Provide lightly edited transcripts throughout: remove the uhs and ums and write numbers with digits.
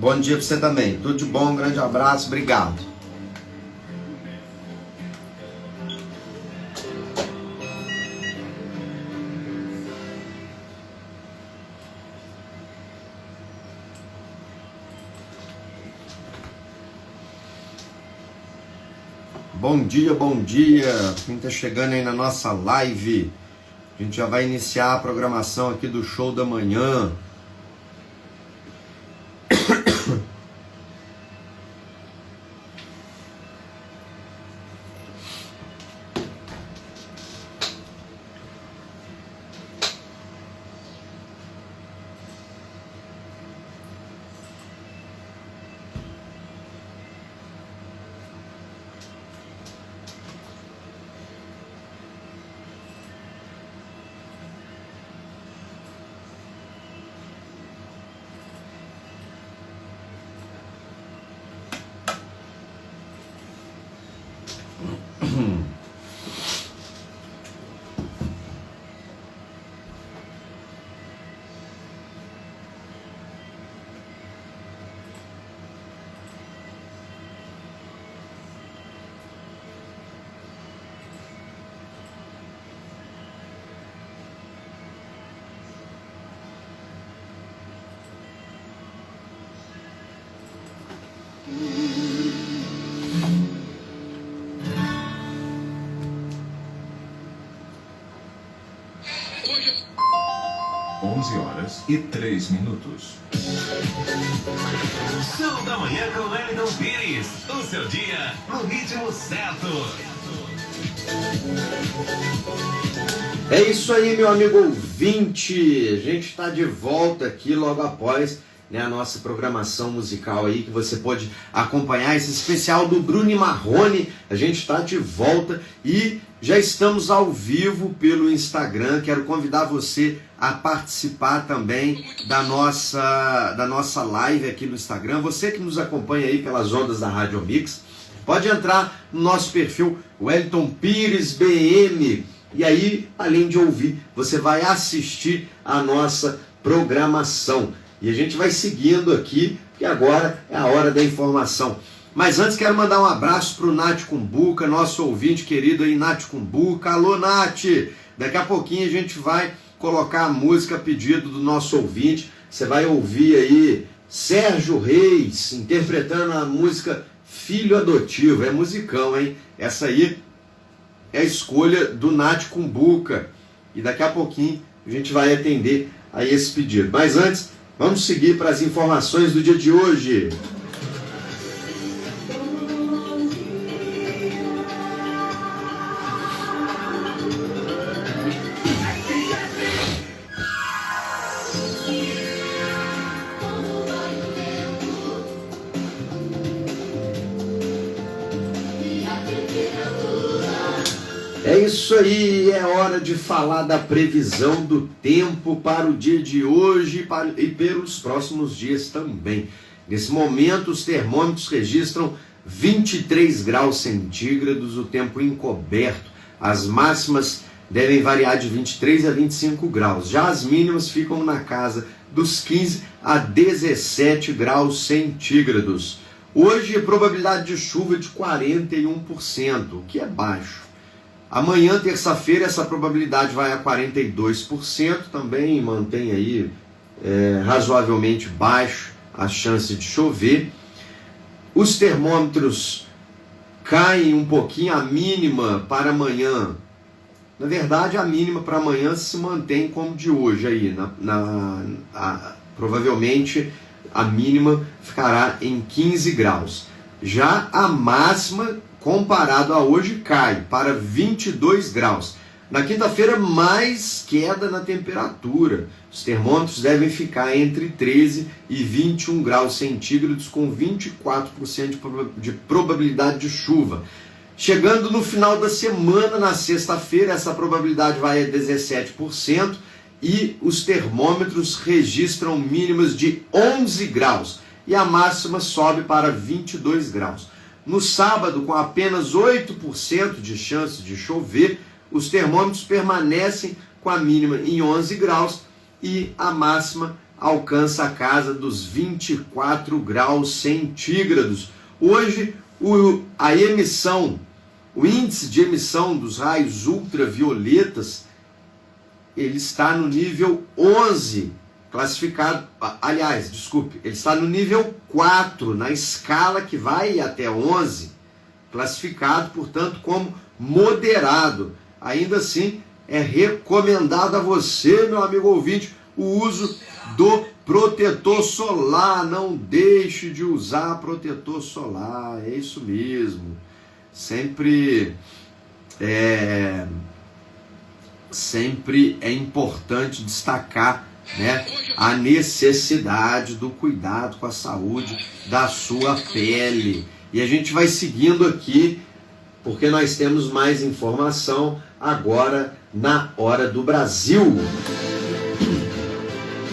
Bom dia para você também. Tudo de bom, um grande abraço, obrigado. Bom dia, bom dia. Quem está chegando aí na nossa live, a gente já vai iniciar a programação aqui do show da manhã. e 3 minutos. Show da manhã com Wellington Pires. O seu dia no ritmo certo. É isso aí, meu amigo ouvinte. A gente está de volta aqui logo após, né, a nossa programação musical aí, que você pode acompanhar esse especial do Bruno e Marrone. A gente está de volta e já estamos ao vivo pelo Instagram. Quero convidar você a participar também da nossa live aqui no Instagram. Você que nos acompanha aí pelas ondas da Rádio Mix, pode entrar no nosso perfil Wellington Pires BM. E aí, além de ouvir, você vai assistir a nossa programação. E a gente vai seguindo aqui, porque agora é a hora da informação. Mas antes quero mandar um abraço para o Nath Cumbuca, nosso ouvinte querido aí, Nath Cumbuca. Alô, Nath! Daqui a pouquinho a gente vai colocar a música a pedido do nosso ouvinte. Você vai ouvir aí Sérgio Reis interpretando a música Filho Adotivo. É musicão, hein? Essa aí é a escolha do Nath Cumbuca. E daqui a pouquinho a gente vai atender a esse pedido. Mas antes, vamos seguir para as informações do dia de hoje. É isso aí, é hora de falar da previsão do tempo para o dia de hoje e pelos próximos dias também. Nesse momento, os termômetros registram 23 graus centígrados, o tempo encoberto. As máximas devem variar de 23 a 25 graus. Já as mínimas ficam na casa dos 15 a 17 graus centígrados. Hoje, a probabilidade de chuva é de 41%, o que é baixo. Amanhã, terça-feira, essa probabilidade vai a 42%, também mantém aí razoavelmente baixo a chance de chover. Os termômetros caem um pouquinho, a mínima para amanhã. Na verdade, a mínima para amanhã se mantém como de hoje aí. Provavelmente a mínima ficará em 15 graus. Já a máxima, comparado a hoje, cai para 22 graus. Na quinta-feira, mais queda na temperatura. Os termômetros devem ficar entre 13 e 21 graus centígrados, com 24% de probabilidade de chuva. Chegando no final da semana, na sexta-feira, essa probabilidade vai a 17% e os termômetros registram mínimas de 11 graus e a máxima sobe para 22 graus. No sábado, com apenas 8% de chance de chover, os termômetros permanecem com a mínima em 11 graus e a máxima alcança a casa dos 24 graus centígrados. Hoje, a emissão, o índice de emissão dos raios ultravioletas, ele está no nível 11, classificado, ele está no nível 4, na escala que vai até 11, classificado, portanto, como moderado. Ainda assim, é recomendado a você, meu amigo ouvinte, o uso do protetor solar. Não deixe de usar protetor solar, é isso mesmo. Sempre é importante destacar, né, a necessidade do cuidado com a saúde da sua pele. E a gente vai seguindo aqui, porque nós temos mais informação agora na Hora do Brasil.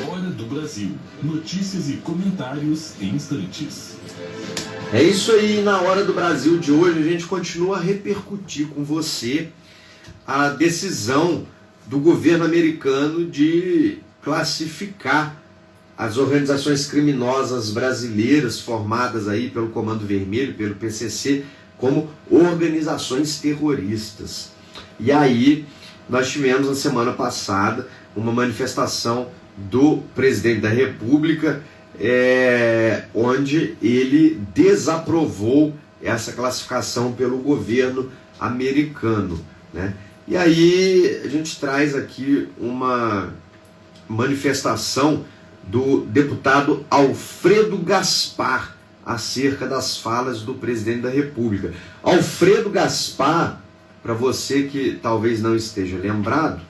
Hora do Brasil. Notícias e comentários em instantes. É isso aí, na Hora do Brasil de hoje a gente continua a repercutir com você a decisão do governo americano de classificar as organizações criminosas brasileiras formadas aí pelo Comando Vermelho, pelo PCC, como organizações terroristas. E aí nós tivemos na semana passada uma manifestação do presidente da República, onde ele desaprovou essa classificação pelo governo americano, né? E aí a gente traz aqui uma manifestação do deputado Alfredo Gaspar acerca das falas do presidente da República. Alfredo Gaspar, para você que talvez não esteja lembrado,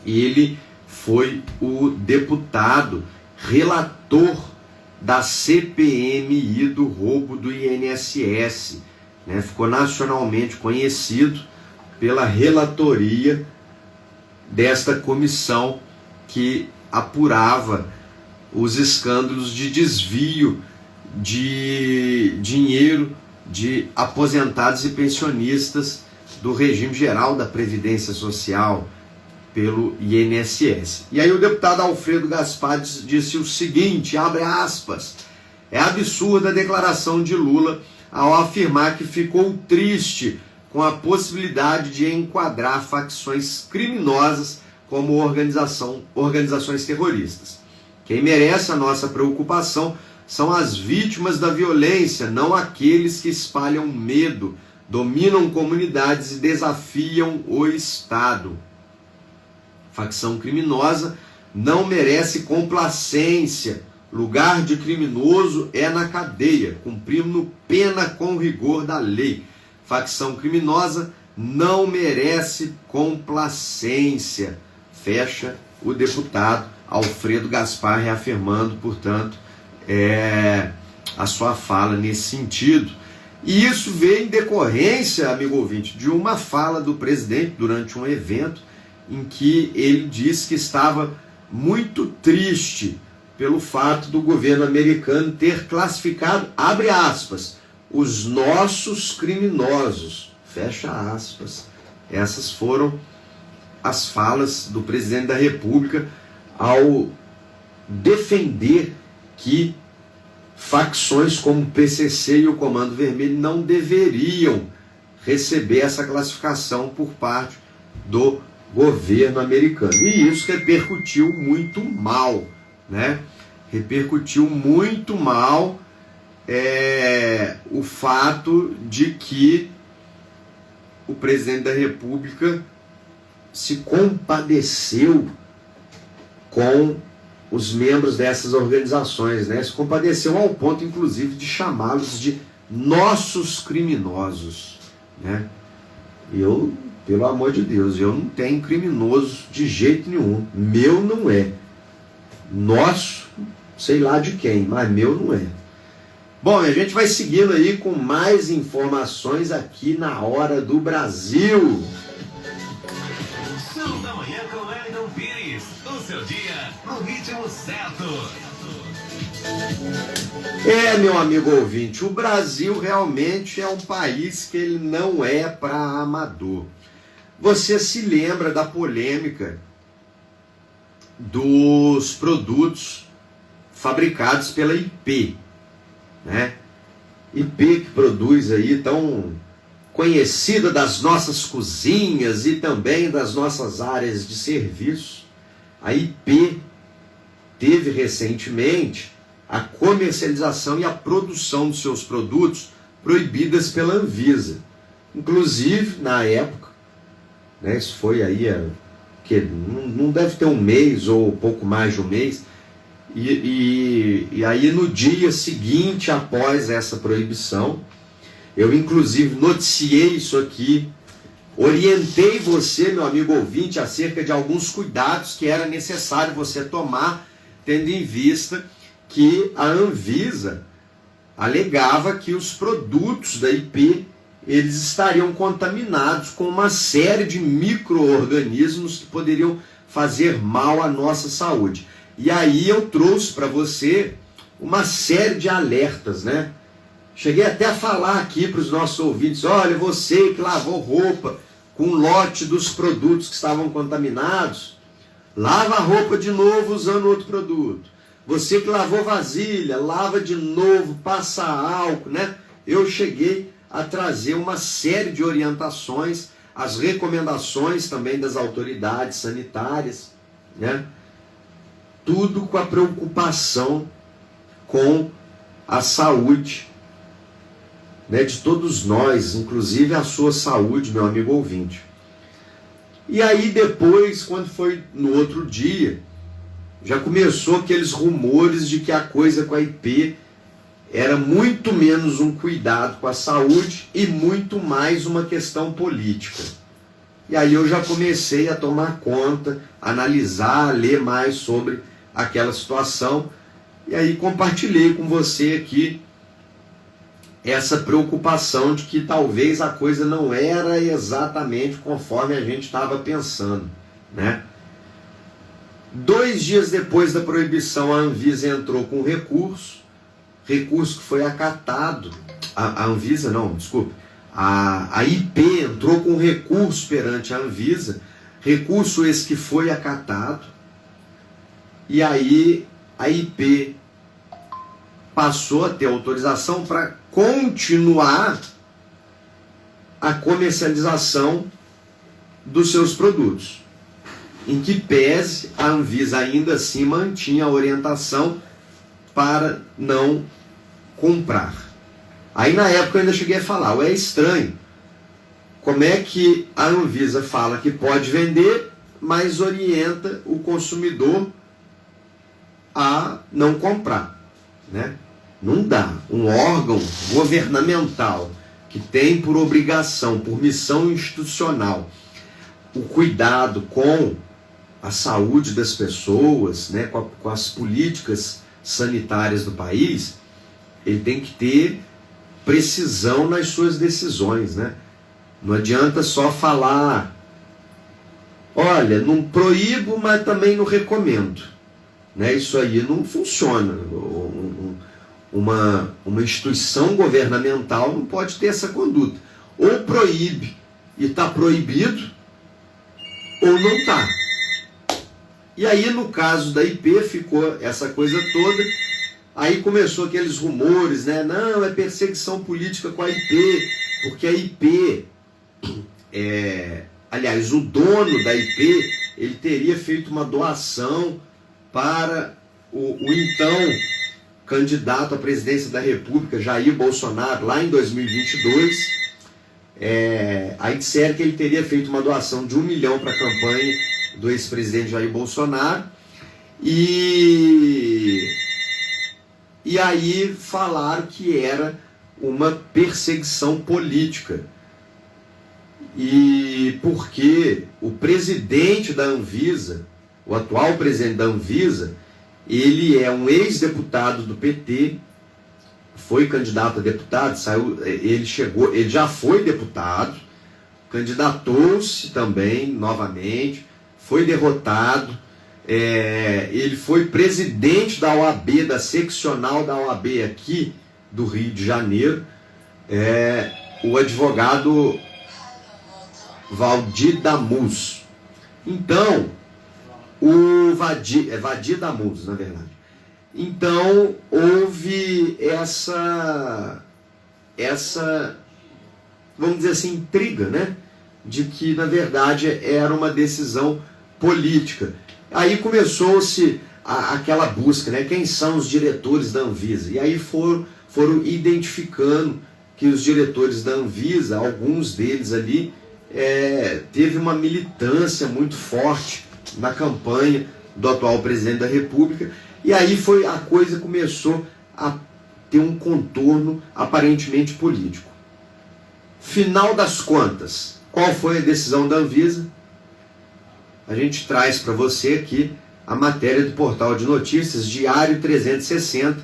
ele foi o deputado relator da CPMI do roubo do INSS, né? Ficou nacionalmente conhecido pela relatoria desta comissão que apurava os escândalos de desvio de dinheiro de aposentados e pensionistas do regime geral da Previdência Social pelo INSS. E aí o deputado Alfredo Gaspar disse o seguinte, abre aspas, é absurda a declaração de Lula ao afirmar que ficou triste com a possibilidade de enquadrar facções criminosas como organizações terroristas. Quem merece a nossa preocupação são as vítimas da violência, não aqueles que espalham medo, dominam comunidades e desafiam o Estado. Facção criminosa não merece complacência. Lugar de criminoso é na cadeia, cumprindo pena com rigor da lei. Facção criminosa não merece complacência. Fecha o deputado Alfredo Gaspar, reafirmando, portanto, a sua fala nesse sentido. E isso veio em decorrência, amigo ouvinte, de uma fala do presidente durante um evento em que ele disse que estava muito triste pelo fato do governo americano ter classificado, abre aspas, os nossos criminosos, fecha aspas. Essas foram as falas do presidente da República ao defender que facções como o PCC e o Comando Vermelho não deveriam receber essa classificação por parte do governo americano. E isso repercutiu muito mal, né? Repercutiu muito mal o fato de que o presidente da República se compadeceu com os membros dessas organizações, né? Se compadeceu ao ponto, inclusive, de chamá-los de nossos criminosos, né? Eu, pelo amor de Deus, eu não tenho criminoso de jeito nenhum. Meu não é. Nosso, sei lá de quem, mas meu não é. Bom, a gente vai seguindo aí com mais informações aqui na Hora do Brasil. Sul da Manhã com Wellington Pires. O seu dia no ritmo certo. Meu amigo ouvinte, o Brasil realmente é um país que ele não é para amador. Você se lembra da polêmica dos produtos fabricados pela IP, né? IP que produz aí, tão conhecida das nossas cozinhas e também das nossas áreas de serviço. A IP teve recentemente a comercialização e a produção dos seus produtos proibidas pela Anvisa. Inclusive, na época, né, isso foi aí, que não deve ter um mês ou pouco mais de um mês, e aí no dia seguinte após essa proibição, eu inclusive noticiei isso aqui, orientei você, meu amigo ouvinte, acerca de alguns cuidados que era necessário você tomar, tendo em vista que a Anvisa alegava que os produtos da IP eles estariam contaminados com uma série de micro-organismos que poderiam fazer mal à nossa saúde. E aí eu trouxe para você uma série de alertas, né? Cheguei até a falar aqui para os nossos ouvintes, olha, você que lavou roupa com lote dos produtos que estavam contaminados, lava a roupa de novo usando outro produto. Você que lavou vasilha, lava de novo, passa álcool, né? Eu cheguei a trazer uma série de orientações, as recomendações também das autoridades sanitárias, né? Tudo com a preocupação com a saúde, né, de todos nós, inclusive a sua saúde, meu amigo ouvinte. E aí depois, quando foi no outro dia, já começou aqueles rumores de que a coisa com a IP era muito menos um cuidado com a saúde e muito mais uma questão política. E aí eu já comecei a tomar conta, analisar, ler mais sobre aquela situação, e aí compartilhei com você aqui essa preocupação de que talvez a coisa não era exatamente conforme a gente estava pensando, né? 2 dias depois da proibição, a Anvisa entrou com recurso que foi acatado. A Anvisa não, desculpe. A IP entrou com recurso perante a Anvisa, recurso esse que foi acatado, e aí a IP passou a ter autorização para continuar a comercialização dos seus produtos, em que pese a Anvisa ainda assim mantinha a orientação para não comprar. Aí na época eu ainda cheguei a falar, é estranho, como é que a Anvisa fala que pode vender, mas orienta o consumidor a não comprar, né? Não dá. Um órgão governamental que tem por obrigação, por missão institucional, o cuidado com a saúde das pessoas, né, com as políticas sanitárias do país, ele tem que ter precisão nas suas decisões, né? Não adianta só falar, olha, não proíbo, mas também não recomendo, né? Isso aí não funciona. Uma instituição governamental não pode ter essa conduta. Ou proíbe e está proibido, ou não está. E aí, no caso da IP, ficou essa coisa toda. Aí começou aqueles rumores, né? Não, é perseguição política com a IP, porque a IP, aliás, o dono da IP, ele teria feito uma doação para o então candidato à presidência da República, Jair Bolsonaro, lá em 2022. Aí disseram que ele teria feito uma doação de 1 milhão para a campanha do ex-presidente Jair Bolsonaro. E aí falaram que era uma perseguição política. E porque o presidente da Anvisa, o atual presidente da Anvisa, ele é um ex-deputado do PT, foi candidato a deputado, ele já foi deputado, candidatou-se também novamente, foi derrotado, ele foi presidente da OAB, da seccional da OAB aqui do Rio de Janeiro, o advogado Valdir Damus. Então, o Vadir Damudos, na verdade. Então, houve essa, vamos dizer assim, intriga, né? De que, na verdade, era uma decisão política. Aí começou-se aquela busca, né? Quem são os diretores da Anvisa? E aí foram identificando que os diretores da Anvisa, alguns deles ali, teve uma militância muito forte na campanha do atual presidente da República, e aí a coisa começou a ter um contorno aparentemente político. Final das contas, qual foi a decisão da Anvisa? A gente traz para você aqui a matéria do portal de notícias Diário 360,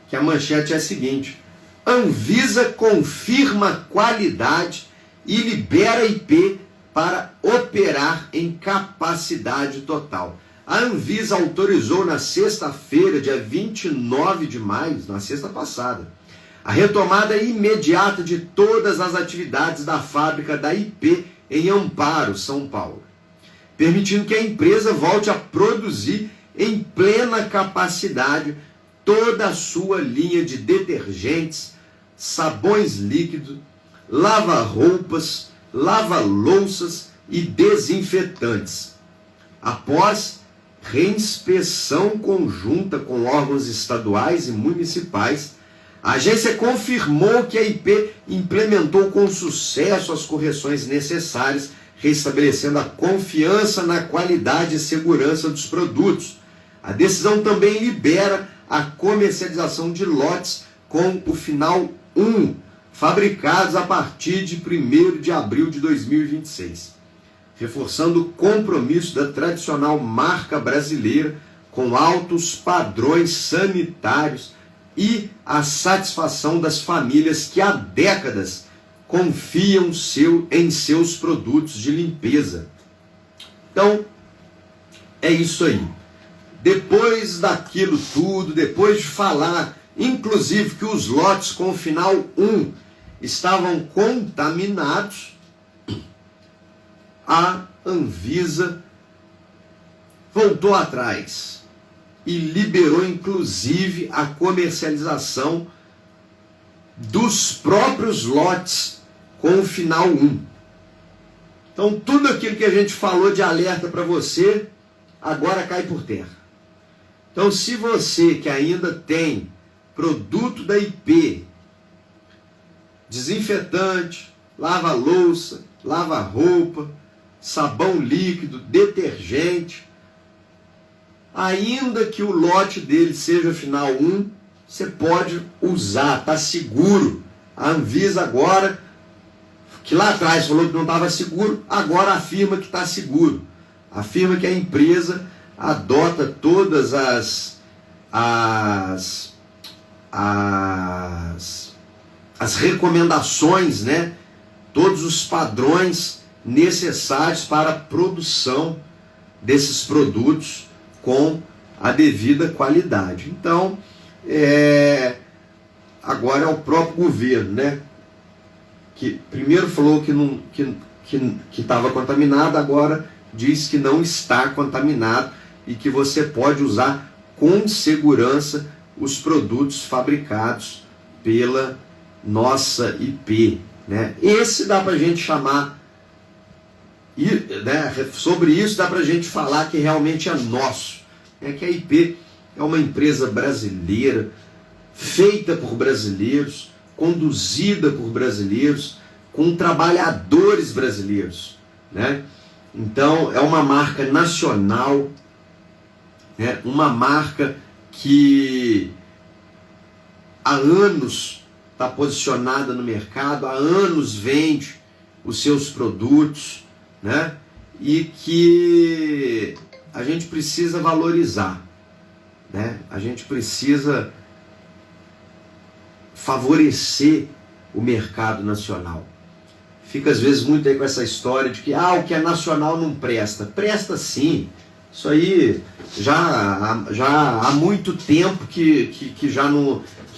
que a manchete é a seguinte: Anvisa confirma qualidade e libera IP para operar em capacidade total. A Anvisa autorizou na sexta-feira, dia 29 de maio, na sexta passada, a retomada imediata de todas as atividades da fábrica da IP em Amparo, São Paulo, permitindo que a empresa volte a produzir em plena capacidade toda a sua linha de detergentes, sabões líquidos, lava-roupas, lava-louças e desinfetantes. Após reinspeção conjunta com órgãos estaduais e municipais, a agência confirmou que a IP implementou com sucesso as correções necessárias, restabelecendo a confiança na qualidade e segurança dos produtos. A decisão também libera a comercialização de lotes com o final 1, fabricados a partir de 1º de abril de 2026, reforçando o compromisso da tradicional marca brasileira com altos padrões sanitários e a satisfação das famílias que há décadas confiam em seus produtos de limpeza. Então, é isso aí. Depois daquilo tudo, depois de falar, inclusive, que os lotes com o final 1 estavam contaminados, a Anvisa voltou atrás e liberou, inclusive, a comercialização dos próprios lotes com o final 1. Então, tudo aquilo que a gente falou de alerta para você, agora cai por terra. Então, se você que ainda tem produto da IP, desinfetante, lava-louça, lava-roupa, sabão líquido, detergente, ainda que o lote dele seja final 1, você pode usar, está seguro. A Anvisa agora, que lá atrás falou que não estava seguro, agora afirma que está seguro. Afirma que a empresa adota todas as recomendações, né? Todos os padrões necessários para a produção desses produtos com a devida qualidade. Então, agora é o próprio governo, né? Que primeiro falou que estava contaminado, agora diz que não está contaminado e que você pode usar com segurança os produtos fabricados pela nossa IP, né? Esse dá para a gente chamar, né? Sobre isso dá para a gente falar que realmente é nosso, né? Que a IP é uma empresa brasileira, feita por brasileiros, conduzida por brasileiros, com trabalhadores brasileiros, né? Então é uma marca nacional, né? Uma marca que há anos está posicionada no mercado, há anos vende os seus produtos, né? E que a gente precisa valorizar, né? A gente precisa favorecer o mercado nacional. Fica às vezes muito aí com essa história de que o que é nacional não presta. Presta sim. Isso aí já há muito tempo que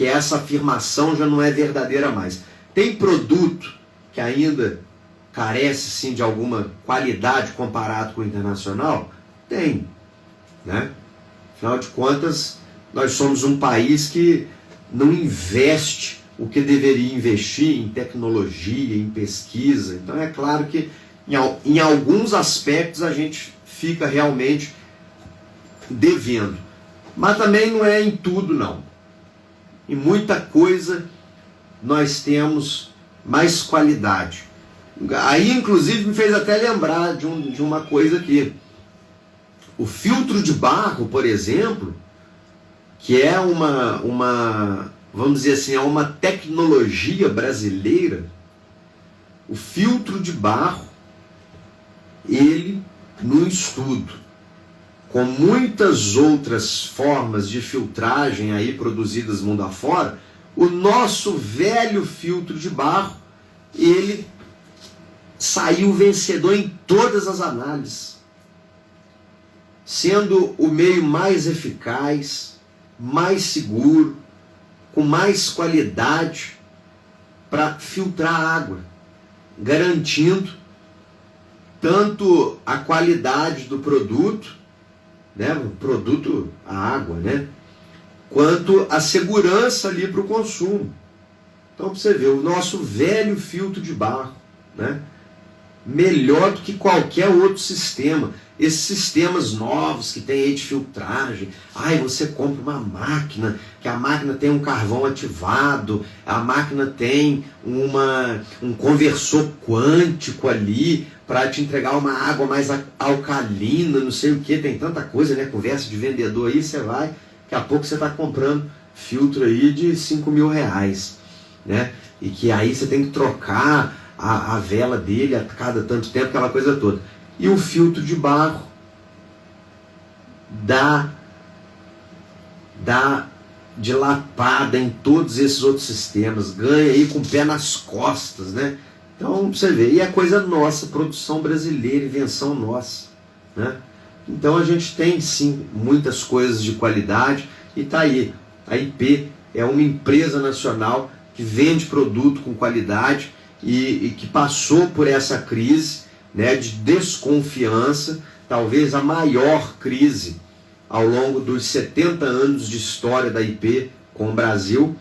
essa afirmação já não é verdadeira mais. Tem produto que ainda carece sim de alguma qualidade comparado com o internacional? Tem. né? Afinal de contas, nós somos um país que não investe o que deveria investir em tecnologia, em pesquisa. Então é claro que em alguns aspectos a gente fica realmente devendo. Mas também não é em tudo, não. Em muita coisa nós temos mais qualidade. Aí, inclusive, me fez até lembrar de uma coisa aqui. O filtro de barro, por exemplo, que é vamos dizer assim, é uma tecnologia brasileira. O filtro de barro, ele, no estudo, com muitas outras formas de filtragem aí produzidas mundo afora, o nosso velho filtro de barro, ele saiu vencedor em todas as análises, sendo o meio mais eficaz, mais seguro, com mais qualidade para filtrar a água, garantindo tanto a qualidade do produto, né, o produto, a água, né, quanto a segurança ali para o consumo. Então, para você ver, o nosso velho filtro de barro, né, melhor do que qualquer outro sistema. Esses sistemas novos que tem aí de filtragem, você compra uma máquina, que a máquina tem um carvão ativado, a máquina tem um conversor quântico ali para te entregar uma água mais alcalina, não sei o que, tem tanta coisa, né? Conversa de vendedor aí, você vai, daqui a pouco você está comprando filtro aí de R$5.000, né? E que aí você tem que trocar a vela dele a cada tanto tempo, aquela coisa toda. E o filtro de barro dá de lapada em todos esses outros sistemas, ganha aí com o pé nas costas, né? Então, você vê, e é coisa nossa, produção brasileira, invenção nossa, né? Então a gente tem sim muitas coisas de qualidade e tá aí. A IP é uma empresa nacional que vende produto com qualidade e que passou por essa crise, né, de desconfiança, talvez a maior crise ao longo dos 70 anos de história da IP com o Brasil,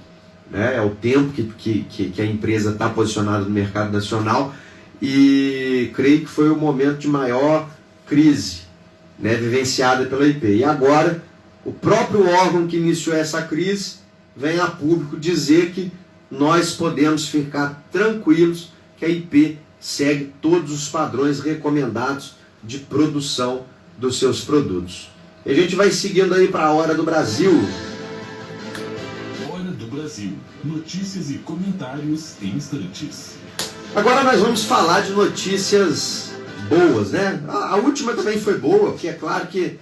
né, é o tempo que a empresa está posicionada no mercado nacional, e creio que foi o momento de maior crise, né, vivenciada pela IP. E agora, o próprio órgão que iniciou essa crise vem a público dizer que nós podemos ficar tranquilos que a IP segue todos os padrões recomendados de produção dos seus produtos. E a gente vai seguindo aí para a Hora do Brasil. Hora do Brasil. Notícias e comentários em instantes. Agora nós vamos falar de notícias boas, né? A última também foi boa, porque é claro que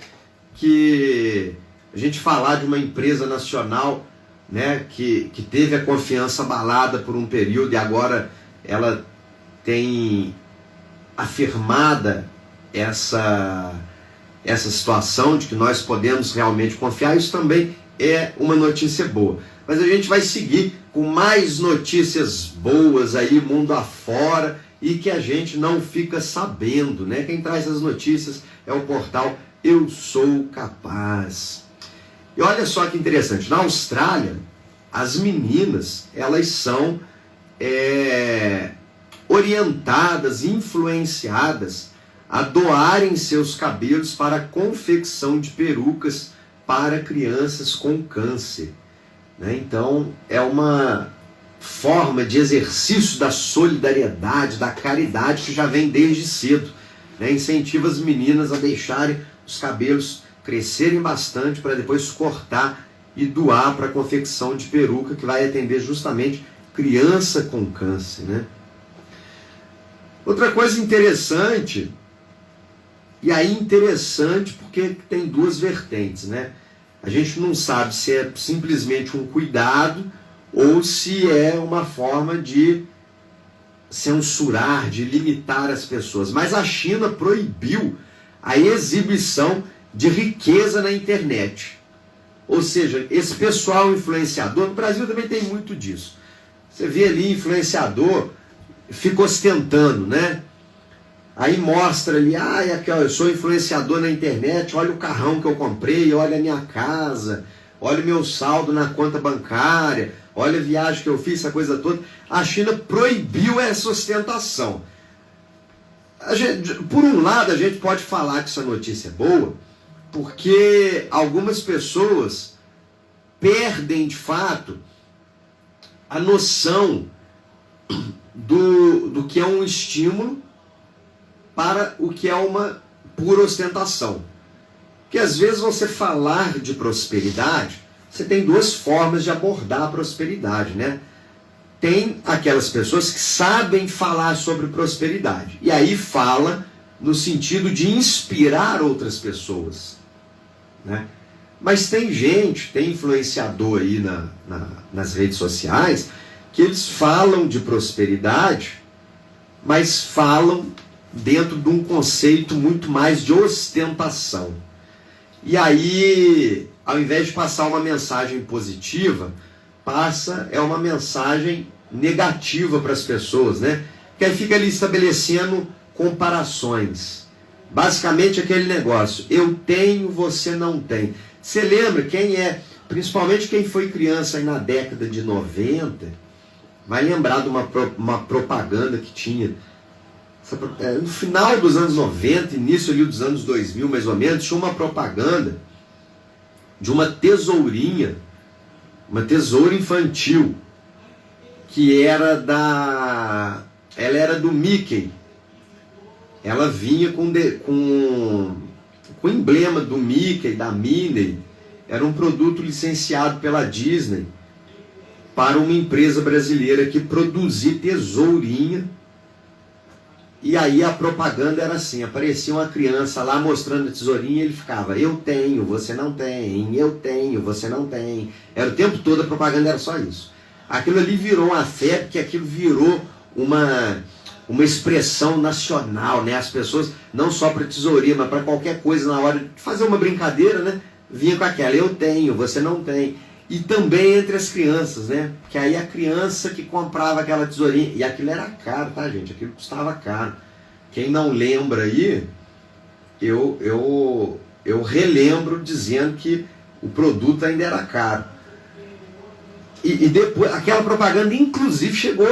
a gente falar de uma empresa nacional, né, que teve a confiança abalada por um período e agora ela tem afirmada essa situação de que nós podemos realmente confiar, isso também é uma notícia boa. Mas a gente vai seguir com mais notícias boas aí, mundo afora, e que a gente não fica sabendo, né? Quem traz as notícias é o portal Eu Sou Capaz. E olha só que interessante, na Austrália, as meninas, elas são orientadas, influenciadas a doarem seus cabelos para a confecção de perucas para crianças com câncer, né? Então, é uma forma de exercício da solidariedade, da caridade que já vem desde cedo, né? Incentiva as meninas a deixarem os cabelos crescerem bastante para depois cortar e doar para a confecção de peruca que vai atender justamente criança com câncer, né? Outra coisa interessante, e aí interessante porque tem duas vertentes, né? A gente não sabe se é simplesmente um cuidado ou se é uma forma de censurar, de limitar as pessoas. Mas a China proibiu a exibição de riqueza na internet. Ou seja, esse pessoal influenciador, no Brasil também tem muito disso. Você vê ali influenciador, fica ostentando, né? Aí mostra ali, aqui, ó, eu sou influenciador na internet, olha o carrão que eu comprei, olha a minha casa, olha o meu saldo na conta bancária, olha a viagem que eu fiz, essa coisa toda. A China proibiu essa ostentação. Por um lado, a gente pode falar que essa notícia é boa, porque algumas pessoas perdem de fato a noção do que é um estímulo para o que é uma pura ostentação. Porque às vezes você falar de prosperidade, você tem duas formas de abordar a prosperidade, né? Tem aquelas pessoas que sabem falar sobre prosperidade, e aí fala no sentido de inspirar outras pessoas, né? Mas tem gente, tem influenciador aí nas redes sociais, que eles falam de prosperidade, mas falam dentro de um conceito muito mais de ostentação. E aí, ao invés de passar uma mensagem positiva, é uma mensagem negativa para as pessoas, né? Que aí fica ali estabelecendo comparações. Basicamente aquele negócio, eu tenho, você não tem. Você lembra principalmente quem foi criança aí na década de 90, vai lembrar de uma propaganda que tinha no final dos anos 90, início ali dos anos 2000 mais ou menos, tinha uma propaganda de uma tesourinha, uma tesoura infantil, que ela era do Mickey. Ela vinha com o emblema do Mickey, da Minnie. Era um produto licenciado pela Disney para uma empresa brasileira que produzia tesourinha. E aí a propaganda era assim, aparecia uma criança lá mostrando a tesourinha e ele ficava, eu tenho, você não tem, eu tenho, você não tem. Era o tempo todo, a propaganda era só isso. Aquilo ali virou uma febre, porque aquilo virou uma expressão nacional, né? As pessoas, não só para tesourinha, mas para qualquer coisa, na hora de fazer uma brincadeira, né? Vinha com aquela, eu tenho, você não tem. E também entre as crianças, né? Que aí a criança que comprava aquela tesourinha, e aquilo era caro, tá, gente? Aquilo custava caro. Quem não lembra aí, eu relembro dizendo que o produto ainda era caro. E depois, aquela propaganda, inclusive, chegou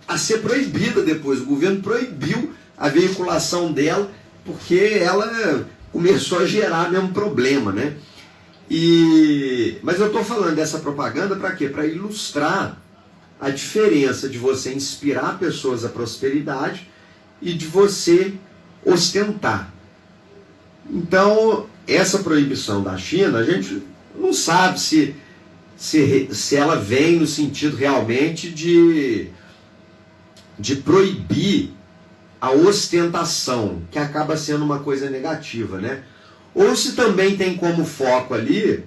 a ser proibida depois. O governo proibiu a veiculação dela, porque ela começou a gerar mesmo problema, né? Mas eu estou falando dessa propaganda para quê? Para ilustrar a diferença de você inspirar pessoas à prosperidade e de você ostentar. Então, essa proibição da China, a gente não sabe se ela vem no sentido realmente de proibir a ostentação, que acaba sendo uma coisa negativa, né? Ou se também tem como foco ali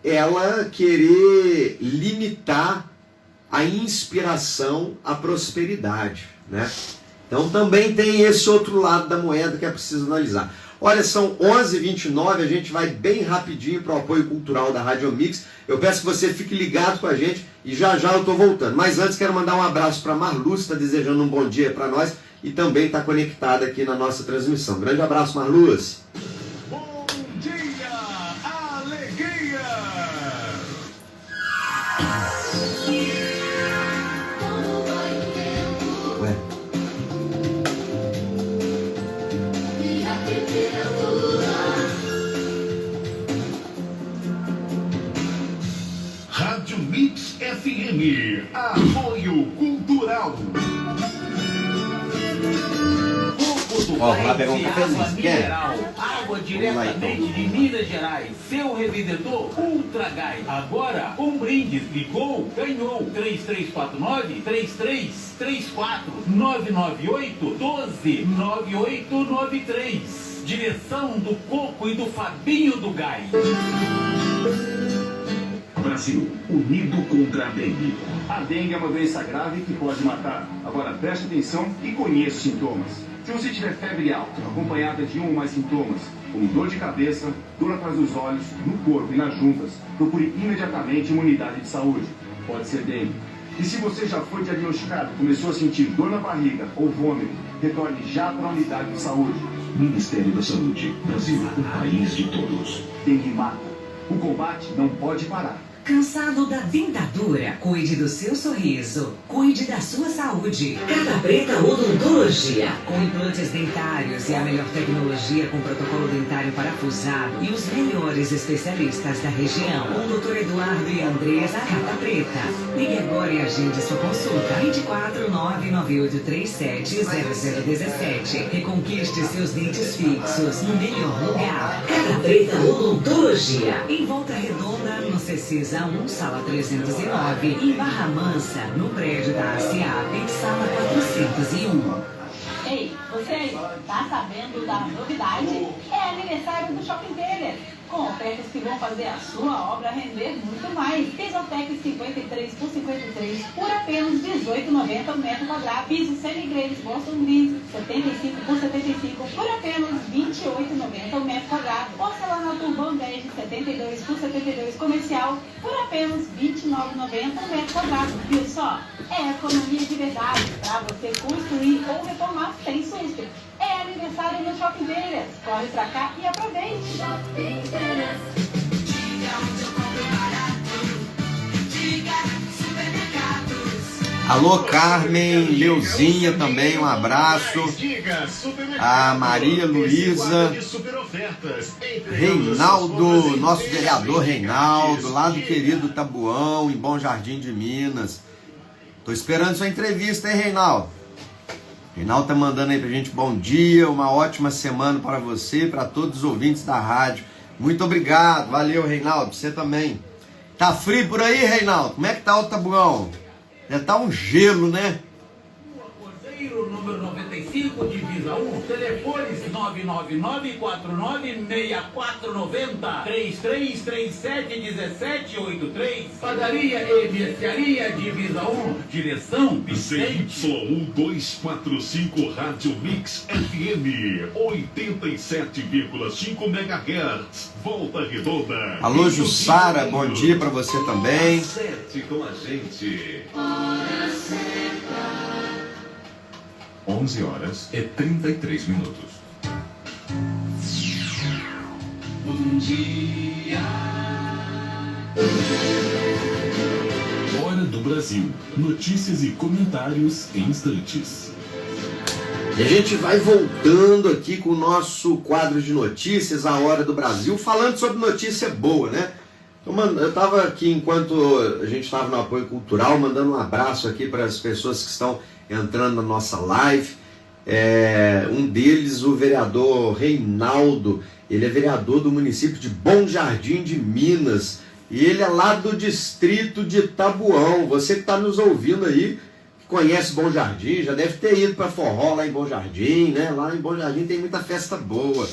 ela querer limitar a inspiração à prosperidade, né? Então também tem esse outro lado da moeda que é preciso analisar. Olha, são 11h29, a gente vai bem rapidinho para o apoio cultural da Rádio Mix. Eu peço que você fique ligado com a gente e já já eu estou voltando. Mas antes quero mandar um abraço para a Marluz, que está desejando um bom dia para nós e também está conectada aqui na nossa transmissão. Grande abraço, Marluz. Bom dia, alegria! Ué. Rádio Mix FM, apoio cultural. Vamos lá pegar um cafezinho, quer? Água diretamente de Minas Gerais. Seu revendedor Ultra Gás. Agora um brinde. Ligou, ganhou. 3349-3334 998-12-9893. Direção do Coco e do Fabinho do Gás. Brasil, unido contra a dengue. A dengue é uma doença grave que pode matar. Agora preste atenção e conheça os sintomas. Se você tiver febre alta, acompanhada de um ou mais sintomas, como dor de cabeça, dor atrás dos olhos, no corpo e nas juntas, procure imediatamente uma unidade de saúde. Pode ser dengue. E se você já foi diagnosticado, começou a sentir dor na barriga ou vômito, retorne já para a unidade de saúde. Ministério da Saúde. Brasil, o país de todos. Dengue mata. O combate não pode parar. Cansado da dentadura? Cuide do seu sorriso. Cuide da sua saúde. Carta Preta Odontologia. Com implantes dentários e a melhor tecnologia com protocolo dentário parafusado e os melhores especialistas da região. O Dr. Eduardo e a Andresa Carta Preta. Ligue agora e agende sua consulta. 24998370017. Reconquiste seus dentes fixos no melhor lugar. Carta Preta Odontologia. Em Volta Redonda, no CCISA 1, sala 309, em Barra Mansa, no prédio da ASEAP, sala 401. Ei, você aí, tá sabendo da novidade? É aniversário do Shopping Telha, com ofertas que vão fazer a sua obra render muito mais. Pisotex 53 por 53 por apenas R$18,90 o metro quadrado. Piso semi-grades Boston Green 75 por 75 por apenas R$28,90 o metro quadrado. Porcelana Turban Bege 72 por 72 comercial por apenas R$29,90 o metro quadrado. Viu só? É economia de verdade para você construir ou reformar sem susto. É aniversário no Shopping Telhas. Corre pra cá e aproveite. Shopping Telhas. Diga onde eu compro barato. Diga Supermercados. Alô, Carmen, Leuzinha também, um abraço. A Maria Luísa, Reinaldo, nosso vereador Reinaldo, lá do querido Tabuão, em Bom Jardim de Minas. Tô esperando sua entrevista, hein, Reinaldo? Reinaldo tá mandando aí pra gente bom dia, uma ótima semana para você e para todos os ouvintes da rádio. Muito obrigado, valeu, Reinaldo, você também. Tá frio por aí, Reinaldo? Como é que tá o Tabuão? Já tá um gelo, né? Cordeiro, número 95, divisa 1, telefones 999-496490, 3337-1783, padaria e mercearia, divisa 1, direção Vicente. ZYU245 Rádio Mix FM, 87,5 MHz, Volta Redonda. Alô, Jussara, bom dia pra você também. Acerte com a gente. 11h33. Bom dia. Hora do Brasil. Notícias e comentários em instantes. E a gente vai voltando aqui com o nosso quadro de notícias, a Hora do Brasil, falando sobre notícia boa, né? Eu estava aqui, enquanto a gente estava no apoio cultural, mandando um abraço aqui para as pessoas que estão entrando na nossa live. Um deles, o vereador Reinaldo, ele é vereador do município de Bom Jardim de Minas, e ele é lá do distrito de Tabuão. Você que está nos ouvindo aí, que conhece Bom Jardim, já deve ter ido para forró lá em Bom Jardim, né? Lá em Bom Jardim tem muita festa boa.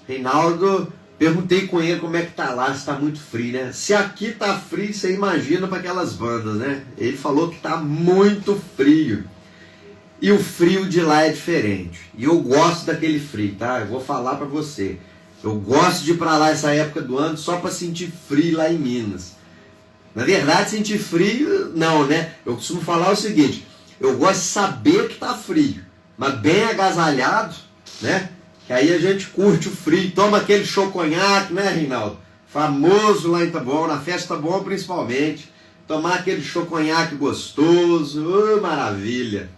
Reinaldo, perguntei com ele como é que tá lá, se tá muito frio, né? Se aqui tá frio, você imagina para aquelas bandas, né? Ele falou que tá muito frio. E o frio de lá é diferente. E eu gosto daquele frio, tá? Eu vou falar para você. Eu gosto de ir para lá essa época do ano só para sentir frio lá em Minas. Na verdade, sentir frio, não, né? Eu costumo falar o seguinte: eu gosto de saber que tá frio, mas bem agasalhado, né? Que aí a gente curte o frio, toma aquele choconhaque, né, Reinaldo? Famoso lá em Taboão, na festa Taboão principalmente. Tomar aquele choconhaque gostoso, maravilha.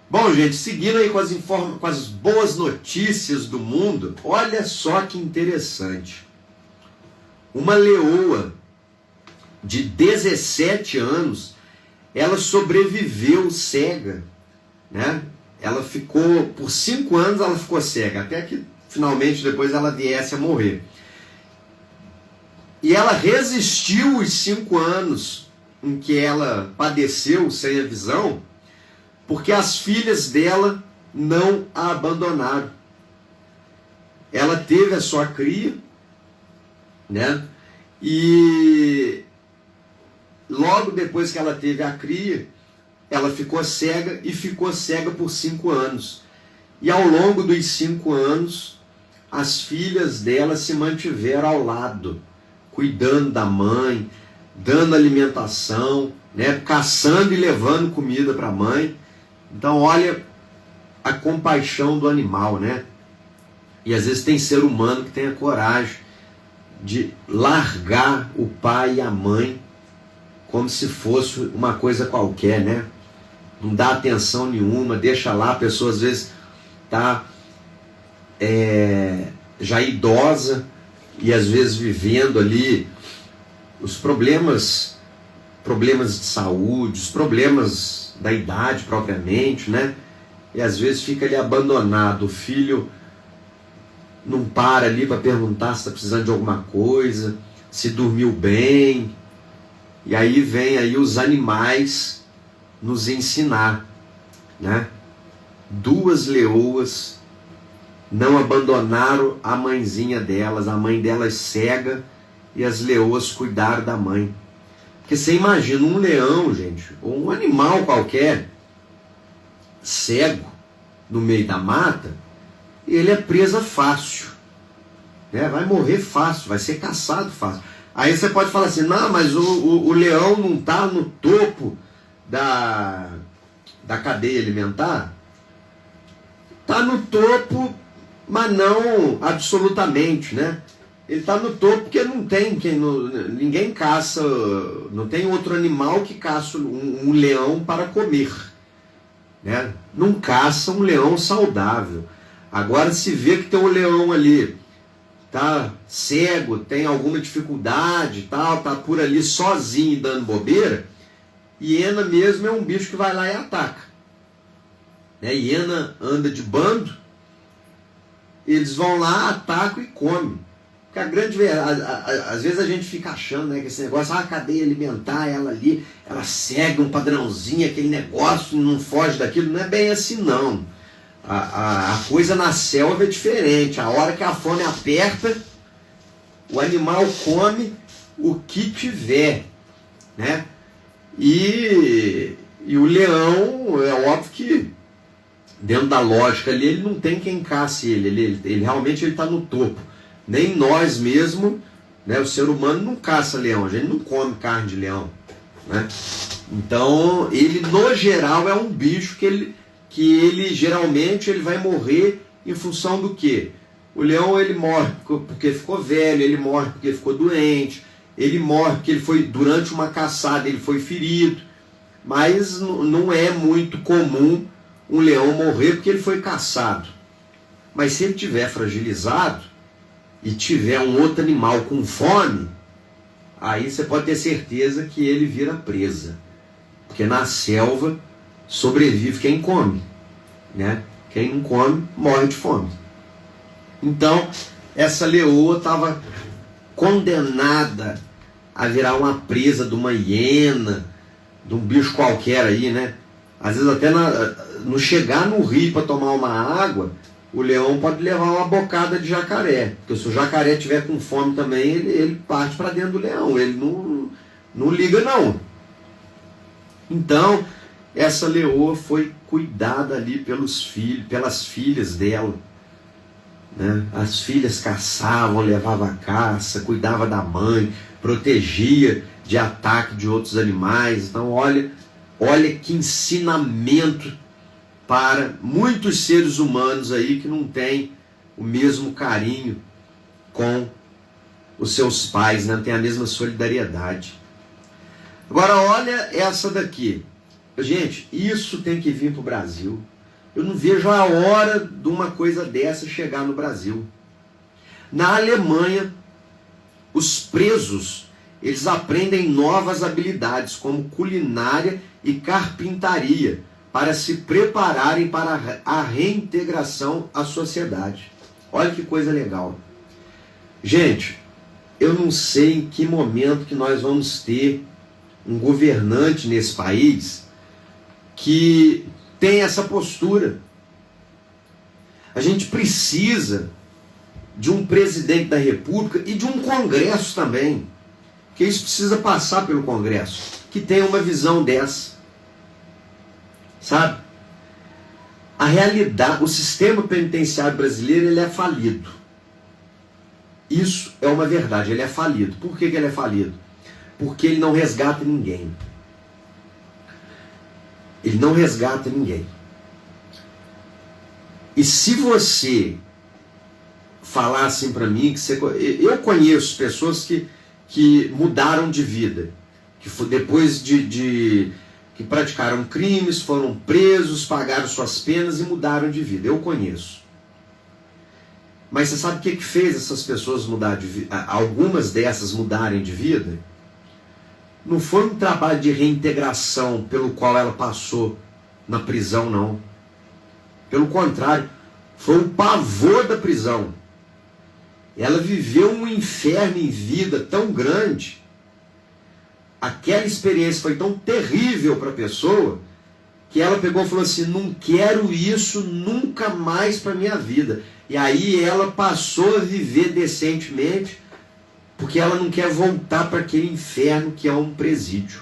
Bom, gente, seguindo aí com as boas notícias do mundo, olha só que interessante. Uma leoa de 17 anos, ela sobreviveu cega, né? Ela ficou, por 5 anos ela ficou cega, até que finalmente depois ela viesse a morrer. E ela resistiu os 5 anos em que ela padeceu sem a visão, porque as filhas dela não a abandonaram. Ela teve a sua cria, né? E logo depois que ela teve a cria, ela ficou cega e ficou cega por 5 anos. E ao longo dos 5 anos, as filhas dela se mantiveram ao lado, cuidando da mãe, dando alimentação, né, caçando e levando comida para a mãe. Então olha a compaixão do animal, né? E às vezes tem ser humano que tem a coragem de largar o pai e a mãe como se fosse uma coisa qualquer, né? Não dá atenção nenhuma, deixa lá, a pessoa às vezes está já idosa e às vezes vivendo ali os problemas de saúde, os problemas da idade propriamente, né? E às vezes fica ali abandonado, o filho não para ali para perguntar se está precisando de alguma coisa, se dormiu bem. E aí vem aí os animais nos ensinar, né? 2 leoas não abandonaram a mãezinha delas, a mãe delas cega, e as leoas cuidaram da mãe. Porque você imagina um leão, gente, ou um animal qualquer, cego, no meio da mata, ele é presa fácil, né? Vai morrer fácil, vai ser caçado fácil. Aí você pode falar assim, não, mas o leão não está no topo da cadeia alimentar? Está no topo, mas não absolutamente, né? Ele está no topo porque não tem ninguém caça, não tem outro animal que caça um leão para comer, né? Não caça um leão saudável. Agora se vê que tem um leão ali, tá cego, tem alguma dificuldade, tal, tá por ali sozinho dando bobeira, hiena mesmo é um bicho que vai lá e ataca, né? Hiena anda de bando, eles vão lá, atacam e comem. Porque a grande verdade, às vezes a gente fica achando, né, que esse negócio, a cadeia alimentar, ela ali, ela segue um padrãozinho, aquele negócio, não foge daquilo. Não é bem assim, não. A coisa na selva é diferente. A hora que a fome aperta, o animal come o que tiver, né? E o leão, é óbvio que dentro da lógica ali, ele não tem quem casse ele realmente está no topo. Nem nós mesmo, né, o ser humano não caça leão, a gente não come carne de leão, né? Então, ele no geral é um bicho que ele geralmente ele vai morrer em função do quê? O leão ele morre porque ficou velho, ele morre porque ficou doente, ele morre porque ele foi durante uma caçada, ele foi ferido, mas não é muito comum um leão morrer porque ele foi caçado. Mas se ele tiver fragilizado e tiver um outro animal com fome, aí você pode ter certeza que ele vira presa. Porque na selva sobrevive quem come, né? Quem não come morre de fome. Então, essa leoa estava condenada a virar uma presa de uma hiena, de um bicho qualquer aí, né? Às vezes até no chegar no rio para tomar uma água, o leão pode levar uma bocada de jacaré. Porque se o jacaré tiver com fome também, ele parte para dentro do leão. Ele não liga, não. Então, essa leoa foi cuidada ali pelas filhas dela, né? As filhas caçavam, levavam a caça, cuidava da mãe, protegia de ataque de outros animais. Então, olha que ensinamento para muitos seres humanos aí que não têm o mesmo carinho com os seus pais, né? Não tem a mesma solidariedade. Agora olha essa daqui. Gente, isso tem que vir para o Brasil. Eu não vejo a hora de uma coisa dessa chegar no Brasil. Na Alemanha, os presos, eles aprendem novas habilidades, como culinária e carpintaria, para se prepararem para a reintegração à sociedade. Olha que coisa legal. Gente, eu não sei em que momento que nós vamos ter um governante nesse país que tem essa postura. A gente precisa de um presidente da República e de um Congresso também, que isso precisa passar pelo Congresso, que tenha uma visão dessa. Sabe? A realidade, o sistema penitenciário brasileiro, ele é falido. Isso é uma verdade, ele é falido. Por que ele é falido? Porque ele não resgata ninguém. Ele não resgata ninguém. E se você falar assim para mim, eu conheço pessoas que mudaram de vida, que depois que praticaram crimes, foram presos, pagaram suas penas e mudaram de vida. Eu conheço. Mas você sabe o que fez essas pessoas mudar de vida? Algumas dessas mudarem de vida? Não foi um trabalho de reintegração pelo qual ela passou na prisão, não. Pelo contrário, foi o pavor da prisão. Ela viveu um inferno em vida tão grande, aquela experiência foi tão terrível para a pessoa, que ela pegou e falou assim, não quero isso nunca mais para minha vida. E aí ela passou a viver decentemente, porque ela não quer voltar para aquele inferno que é um presídio.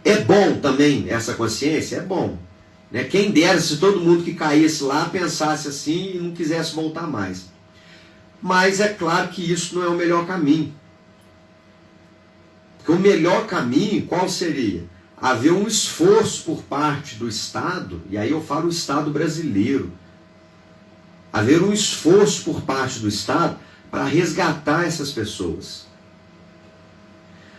É bom também essa consciência? É bom. Né? Quem dera se todo mundo que caísse lá pensasse assim e não quisesse voltar mais. Mas é claro que isso não é o melhor caminho. Porque o melhor caminho, qual seria? Haver um esforço por parte do Estado, e aí eu falo o Estado brasileiro, haver um esforço por parte do Estado para resgatar essas pessoas.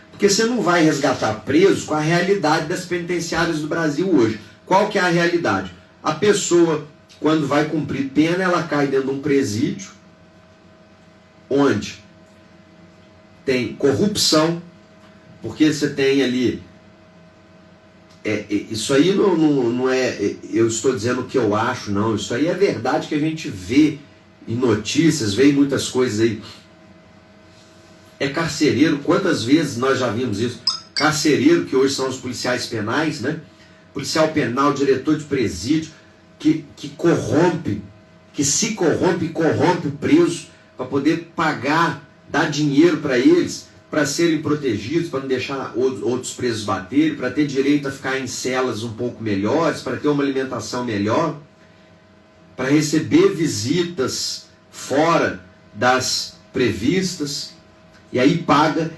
Porque você não vai resgatar presos com a realidade das penitenciárias do Brasil hoje. Qual que é a realidade? A pessoa, quando vai cumprir pena, ela cai dentro de um presídio, onde tem corrupção, porque você tem ali... isso aí não é... Eu estou dizendo o que eu acho, não. Isso aí é verdade que a gente vê em notícias, vê em muitas coisas aí. É carcereiro, quantas vezes nós já vimos isso? Carcereiro, que hoje são os policiais penais, né? Policial penal, diretor de presídio, que corrompe, que se corrompe e corrompe o preso para poder pagar, dar dinheiro para eles, para serem protegidos, para não deixar outros presos baterem, para ter direito a ficar em celas um pouco melhores, para ter uma alimentação melhor, para receber visitas fora das previstas, e aí paga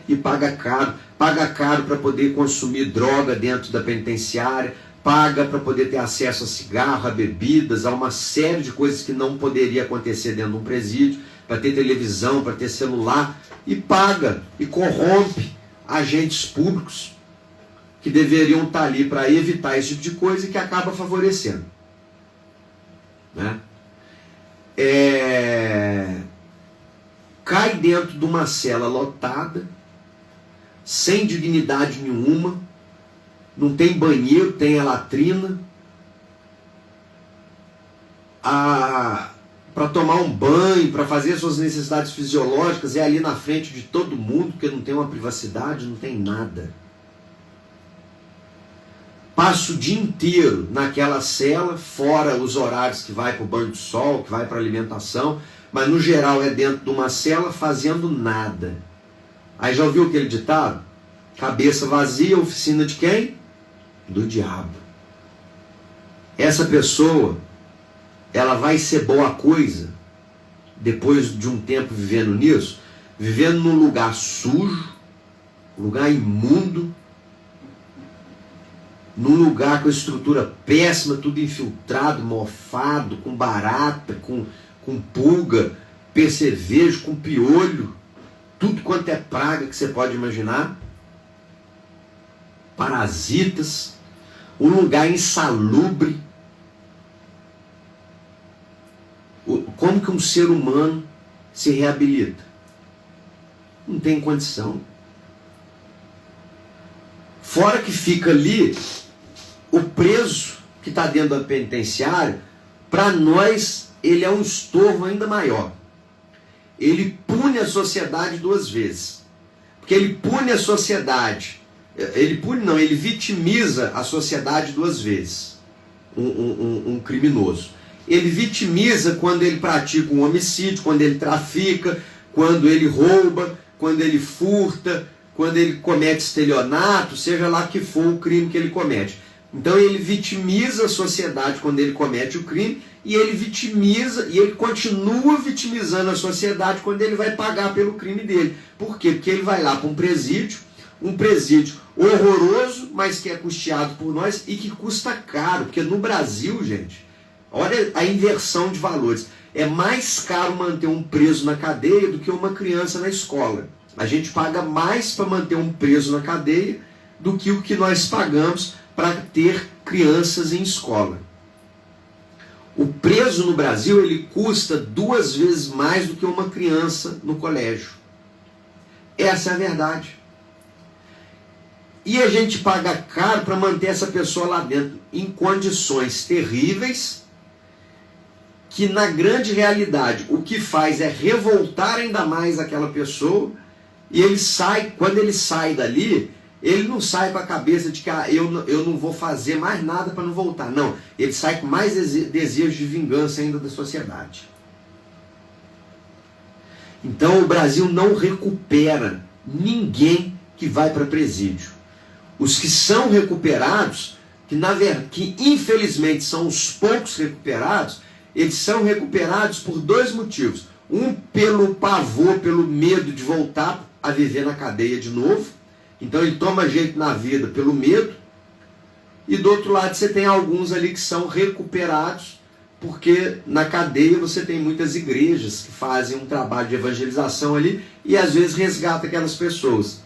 caro para poder consumir droga dentro da penitenciária, paga para poder ter acesso a cigarro, a bebidas, a uma série de coisas que não poderia acontecer dentro de um presídio, para ter televisão, para ter celular, e paga e corrompe agentes públicos que deveriam estar ali para evitar esse tipo de coisa e que acaba favorecendo. Né? Cai dentro de uma cela lotada, sem dignidade nenhuma, não tem banheiro, tem a latrina, para tomar um banho, para fazer suas necessidades fisiológicas, é ali na frente de todo mundo, porque não tem uma privacidade, não tem nada. Passa o dia inteiro naquela cela, fora os horários que vai para o banho de sol, que vai para a alimentação, mas no geral é dentro de uma cela fazendo nada. Aí já ouviu aquele ditado? Cabeça vazia, oficina de quem? Do diabo. Essa pessoa, ela vai ser boa coisa, depois de um tempo vivendo nisso, vivendo num lugar sujo, lugar imundo, num lugar com estrutura péssima, tudo infiltrado, mofado, com barata, com pulga, percevejo, com piolho, tudo quanto é praga que você pode imaginar, parasitas, um lugar insalubre. Como que um ser humano se reabilita? Não tem condição. Fora que fica ali, o preso que está dentro da penitenciária, para nós, ele é um estorvo ainda maior. Ele pune a sociedade duas vezes. Porque ele pune a sociedade. Ele vitimiza a sociedade duas vezes. Um criminoso. Ele vitimiza quando ele pratica um homicídio, quando ele trafica, quando ele rouba, quando ele furta, quando ele comete estelionato, seja lá que for o crime que ele comete. Então ele vitimiza a sociedade quando ele comete o crime, e ele vitimiza, e ele continua vitimizando a sociedade quando ele vai pagar pelo crime dele. Por quê? Porque ele vai lá para um presídio, um presídio horroroso, mas que é custeado por nós e que custa caro, porque no Brasil, gente, olha a inversão de valores. É mais caro manter um preso na cadeia do que uma criança na escola. A gente paga mais para manter um preso na cadeia do que o que nós pagamos para ter crianças em escola. O preso no Brasil, ele custa 2 vezes mais do que uma criança no colégio. Essa é a verdade. E a gente paga caro para manter essa pessoa lá dentro em condições terríveis, que na grande realidade o que faz é revoltar ainda mais aquela pessoa, e ele sai, quando ele sai dali, ele não sai com a cabeça de que eu não vou fazer mais nada para não voltar. Não, ele sai com mais desejo de vingança ainda da sociedade. Então o Brasil não recupera ninguém que vai para presídio. Os que são recuperados, que infelizmente são os poucos recuperados, eles são recuperados por 2 motivos. Um, pelo pavor, pelo medo de voltar a viver na cadeia de novo. Então ele toma jeito na vida pelo medo. E do outro lado você tem alguns ali que são recuperados, porque na cadeia você tem muitas igrejas que fazem um trabalho de evangelização ali e às vezes resgata aquelas pessoas.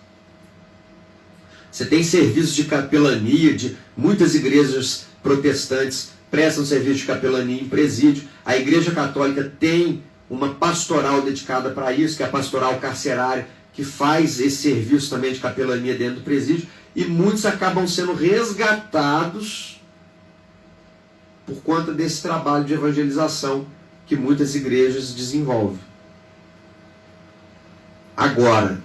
Você tem serviços de capelania, de muitas igrejas protestantes prestam serviço de capelania em presídio. A Igreja Católica tem uma pastoral dedicada para isso, que é a pastoral carcerária, que faz esse serviço também de capelania dentro do presídio, e muitos acabam sendo resgatados por conta desse trabalho de evangelização que muitas igrejas desenvolvem. Agora,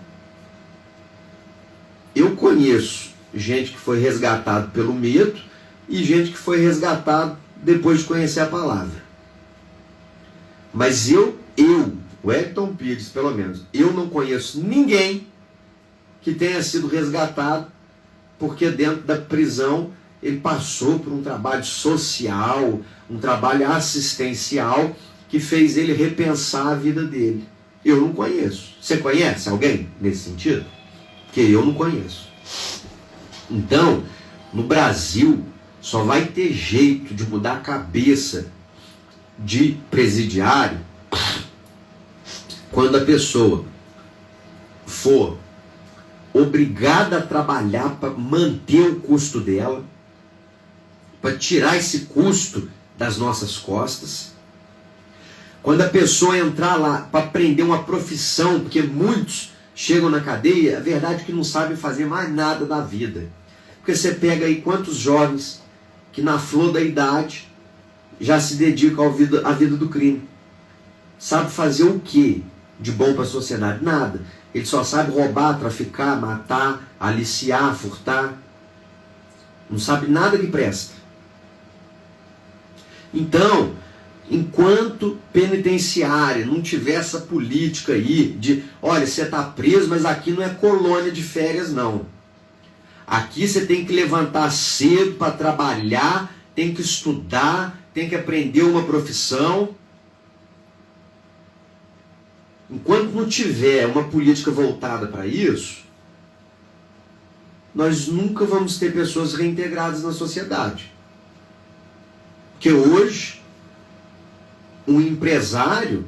eu conheço gente que foi resgatado pelo medo e gente que foi resgatado depois de conhecer a palavra. Mas eu, Wellington Pires, pelo menos, eu não conheço ninguém que tenha sido resgatado porque dentro da prisão ele passou por um trabalho social, um trabalho assistencial que fez ele repensar a vida dele. Eu não conheço. Você conhece alguém nesse sentido? Porque eu não conheço. Então, no Brasil, só vai ter jeito de mudar a cabeça de presidiário quando a pessoa for obrigada a trabalhar para manter o custo dela, para tirar esse custo das nossas costas. Quando a pessoa entrar lá para aprender uma profissão, porque muitos chegam na cadeia, a verdade é que não sabem fazer mais nada da vida. Porque você pega aí quantos jovens que na flor da idade já se dedicam à vida do crime. Sabe fazer o quê de bom para a sociedade? Nada. Ele só sabe roubar, traficar, matar, aliciar, furtar. Não sabe nada que presta. Então, enquanto penitenciária não tiver essa política aí de, olha, você está preso, mas aqui não é colônia de férias, não. Aqui você tem que levantar cedo para trabalhar, tem que estudar, tem que aprender uma profissão. Enquanto não tiver uma política voltada para isso, nós nunca vamos ter pessoas reintegradas na sociedade. Porque hoje, um empresário,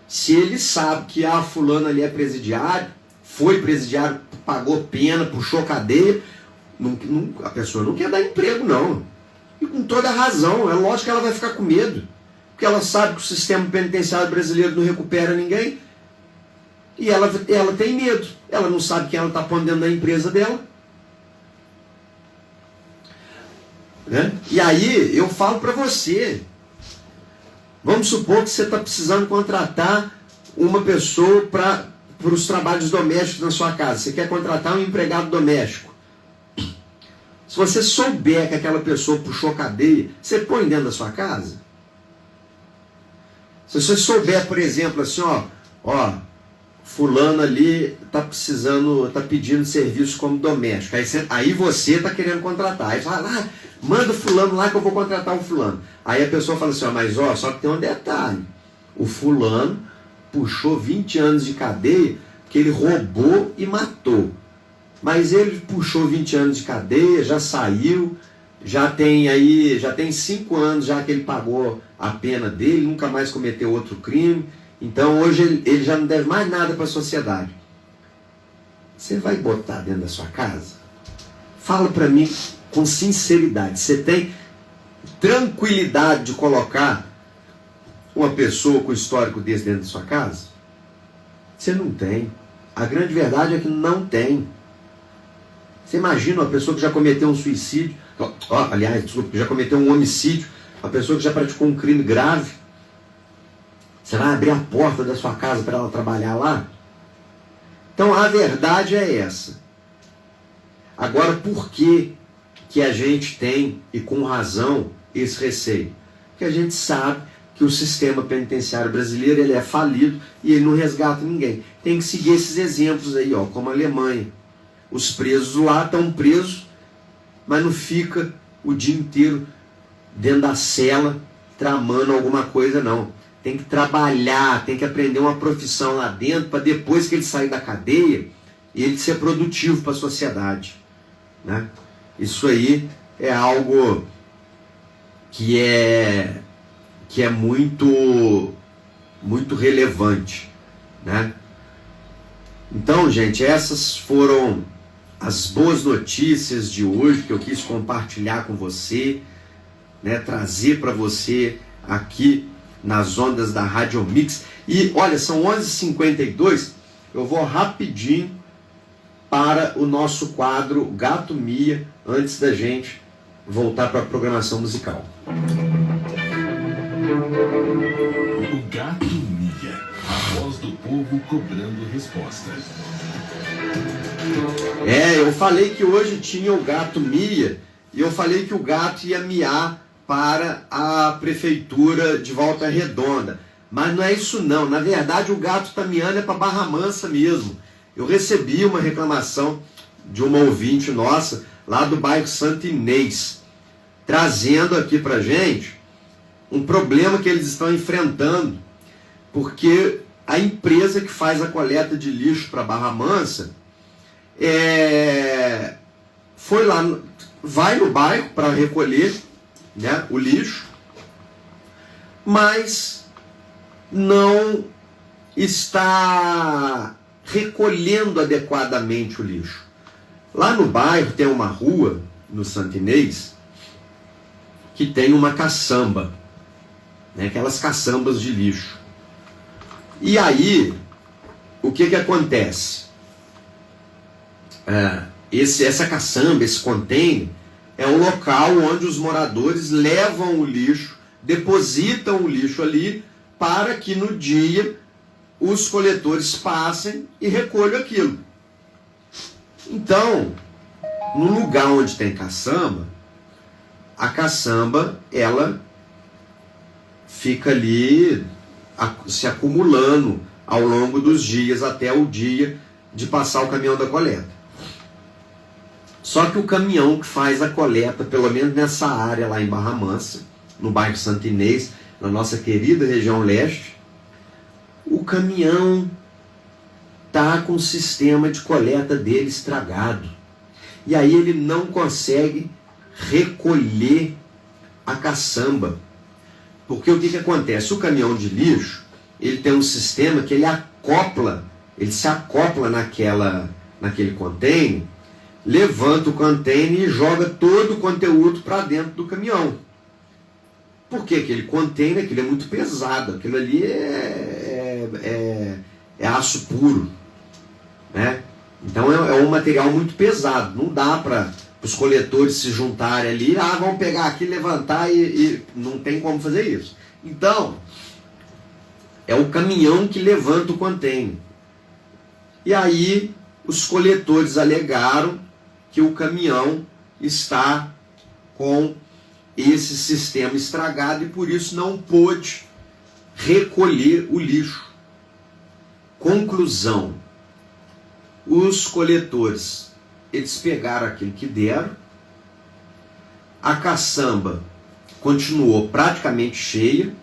se ele sabe que fulano ali é presidiário, foi presidiário, pagou pena, puxou cadeia, a pessoa não quer dar emprego, não. E com toda razão, é lógico que ela vai ficar com medo. Porque ela sabe que o sistema penitenciário brasileiro não recupera ninguém. E ela tem medo. Ela não sabe quem ela está pondo dentro da empresa dela. Né? E aí, eu falo para você. Vamos supor que você está precisando contratar uma pessoa para os trabalhos domésticos na sua casa. Você quer contratar um empregado doméstico. Se você souber que aquela pessoa puxou cadeia, você põe dentro da sua casa? Se você souber, por exemplo, assim, ó, fulano ali está pedindo serviço como doméstico. Aí você está querendo contratar. Aí fala, manda fulano lá que eu vou contratar o fulano. Aí a pessoa fala assim, mas só que tem um detalhe. O fulano puxou 20 anos de cadeia porque ele roubou e matou. Mas ele puxou 20 anos de cadeia, já saiu, já tem 5 anos já que ele pagou a pena dele, nunca mais cometeu outro crime. Então hoje ele já não deve mais nada para a sociedade. Você vai botar dentro da sua casa? Fala para mim com sinceridade. Você tem tranquilidade de colocar uma pessoa com histórico desse dentro da sua casa? Você não tem. A grande verdade é que não tem. Você imagina uma pessoa que já cometeu um suicídio, que já cometeu um homicídio, uma pessoa que já praticou um crime grave. Você vai abrir a porta da sua casa para ela trabalhar lá? Então a verdade é essa. Agora, por que a gente tem, e com razão, esse receio? Porque a gente sabe que o sistema penitenciário brasileiro ele é falido e ele não resgata ninguém. Tem que seguir esses exemplos aí, como a Alemanha. Os presos lá estão presos, mas não fica o dia inteiro dentro da cela tramando alguma coisa, não. Tem que trabalhar, tem que aprender uma profissão lá dentro para depois que ele sair da cadeia, ele ser produtivo para a sociedade. Né? Isso aí é algo que é muito, muito relevante. Né? Então, gente, essas foram as boas notícias de hoje que eu quis compartilhar com você, né? Trazer para você aqui nas ondas da Rádio Mix. E olha, são 11h52, eu vou rapidinho para o nosso quadro Gato Mia, antes da gente voltar para a programação musical. O Gato Mia, a voz do povo cobrando respostas. Eu falei que hoje tinha o Gato Mia, e eu falei que o gato ia miar para a prefeitura de Volta Redonda. Mas não é isso não. Na verdade, o gato está miando é para Barra Mansa mesmo. Eu recebi uma reclamação de uma ouvinte nossa, lá do bairro Santo Inês, trazendo aqui para gente um problema que eles estão enfrentando, porque a empresa que faz a coleta de lixo para Barra Mansa foi lá, vai no bairro para recolher, né, o lixo, mas não está recolhendo adequadamente o lixo. Lá no bairro tem uma rua, no Santo Inês, que tem uma caçamba, né, aquelas caçambas de lixo. E aí, o que acontece? Essa caçamba, esse container, é o local onde os moradores levam o lixo, depositam o lixo ali, para que no dia os coletores passem e recolham aquilo. Então, no lugar onde tem caçamba, a caçamba, ela fica ali se acumulando ao longo dos dias, até o dia de passar o caminhão da coleta. Só que o caminhão que faz a coleta, pelo menos nessa área lá em Barra Mansa, no bairro Santo Inês, na nossa querida região leste, o caminhão está com o sistema de coleta dele estragado. E aí ele não consegue recolher a caçamba. Porque o que acontece? O caminhão de lixo, ele tem um sistema que ele se acopla naquele container, levanta o container e joga todo o conteúdo para dentro do caminhão. Porque aquele container, aquilo é muito pesado, aquilo ali é aço puro, né? Então é um material muito pesado, não dá para os coletores se juntarem ali, vamos pegar aqui, levantar e não tem como fazer isso. Então, é o caminhão que levanta o container. E aí, os coletores alegaram que o caminhão está com esse sistema estragado e por isso não pôde recolher o lixo. Conclusão: os coletores, eles pegaram aquilo que deram, a caçamba continuou praticamente cheia,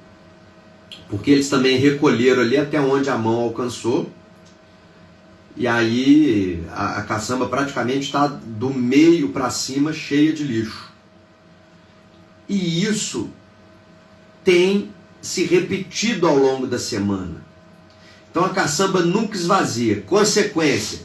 porque eles também recolheram ali até onde a mão alcançou, e aí a caçamba praticamente está do meio para cima cheia de lixo. E isso tem se repetido ao longo da semana. Então a caçamba nunca esvazia. Consequência,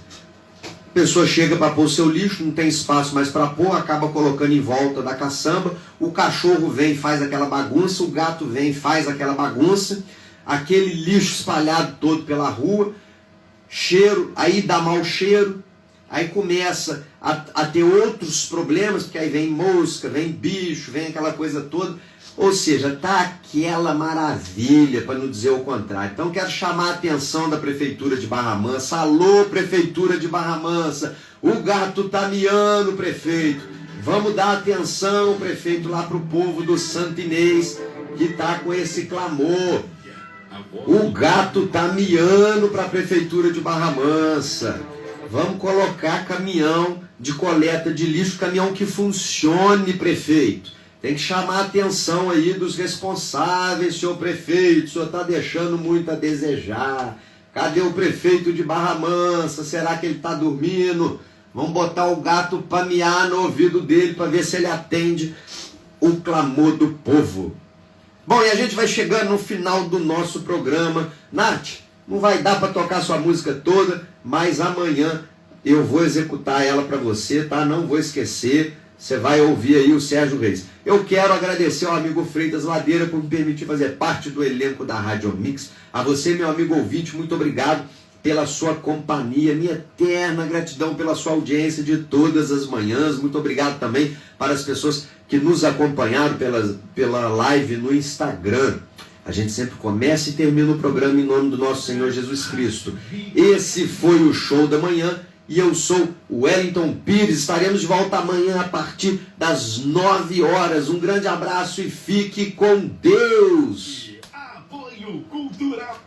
a pessoa chega para pôr seu lixo, não tem espaço mais para pôr, acaba colocando em volta da caçamba, o cachorro vem e faz aquela bagunça, o gato vem e faz aquela bagunça, aquele lixo espalhado todo pela rua, cheiro, aí dá mau cheiro, aí começa a ter outros problemas, porque aí vem mosca, vem bicho, vem aquela coisa toda. Ou seja, tá aquela maravilha, para não dizer o contrário. Então quero chamar a atenção da Prefeitura de Barra Mansa. Alô, Prefeitura de Barra Mansa, o gato tá miando, prefeito. Vamos dar atenção, prefeito, lá pro povo do Santo Inês, que tá com esse clamor. O gato tá miando para a Prefeitura de Barra Mansa. Vamos colocar caminhão de coleta de lixo, caminhão que funcione, prefeito. Tem que chamar a atenção aí dos responsáveis, senhor prefeito. O senhor está deixando muito a desejar. Cadê o prefeito de Barra Mansa? Será que ele está dormindo? Vamos botar o gato para miar no ouvido dele para ver se ele atende o clamor do povo. Bom, e a gente vai chegando no final do nosso programa. Nath, não vai dar para tocar sua música toda, mas amanhã eu vou executar ela para você, tá? Não vou esquecer. Você vai ouvir aí o Sérgio Reis. Eu quero agradecer ao amigo Freitas Ladeira por me permitir fazer parte do elenco da Rádio Mix. A você, meu amigo ouvinte, muito obrigado pela sua companhia. Minha eterna gratidão pela sua audiência de todas as manhãs. Muito obrigado também para as pessoas que nos acompanharam pela live no Instagram. A gente sempre começa e termina o programa em nome do nosso Senhor Jesus Cristo. Esse foi o Show da Manhã. E eu sou o Wellington Pires. Estaremos de volta amanhã a partir das 9 horas. Um grande abraço e fique com Deus. Apoio Cultural.